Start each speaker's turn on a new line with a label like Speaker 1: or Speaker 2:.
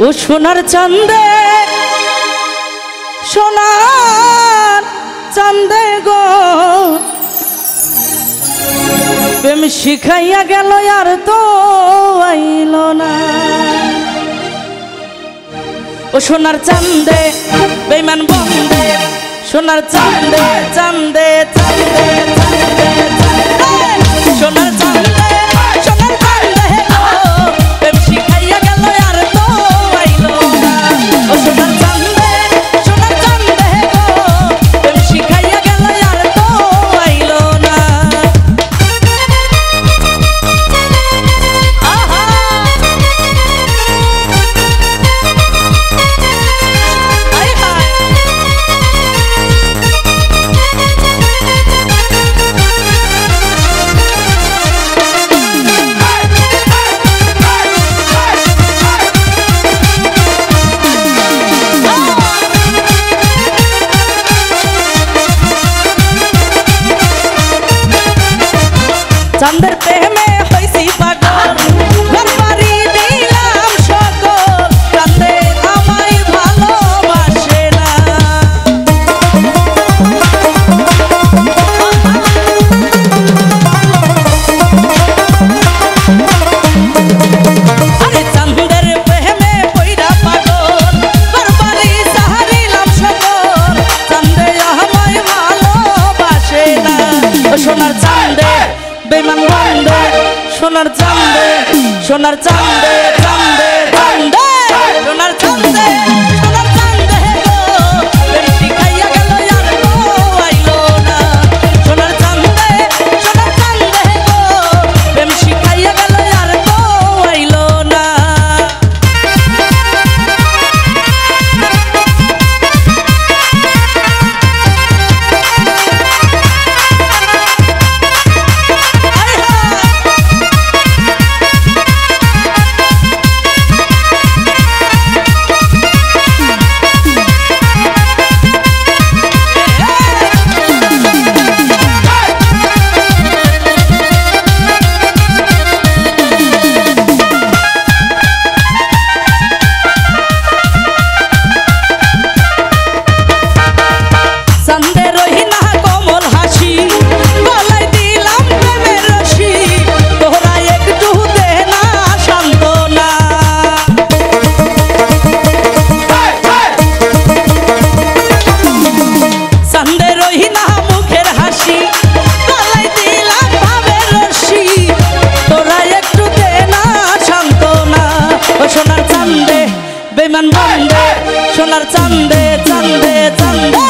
Speaker 1: ও সোনার চাঁদে সোনার চাঁদে গো প্রেম শিখাইয়া গেল আর তো আইল না। ও সোনার চাঁদে বেঈমান বন্দে সোনার চাঁদে চাঁদে চাঁদে চাঁদে সোনার চাঁদে সোনার চাঁদে গো প্রেম শিখাইয়া গেল আর তো আইল না। ও সোনার চাঁদে সোনার চাঁদে গো প্রেম শিখাইয়া গেল আর তো আইল না। চাঁদের প্রেমে হইছি পাগল ঘর বাড়ি দিলাম সকল চাঁদে আমায় ভালোবাসে না। আরে চাঁদের প্রেমে পইরা পাগল ঘর বাড়ি সাহারিলাম সকল চাঁদে আমায় ভালোবাসে না। ও সোনার চাঁদে বেঈমান বন্দে সোনার চাঁদে সোনার চাঁদে চাঁদে চাঁদে সোনার চাঁদে সোনার চাঁদে গো প্রেম শিখাইয়া গেল আর তো আইল না। সোনার চাঁদে সোনার চাঁদে গো প্রেম শিখাইয়া গেল আর তো আইল না। বেঈমান বন্দে সোনার চাঁদে চাঁদে চাঁদে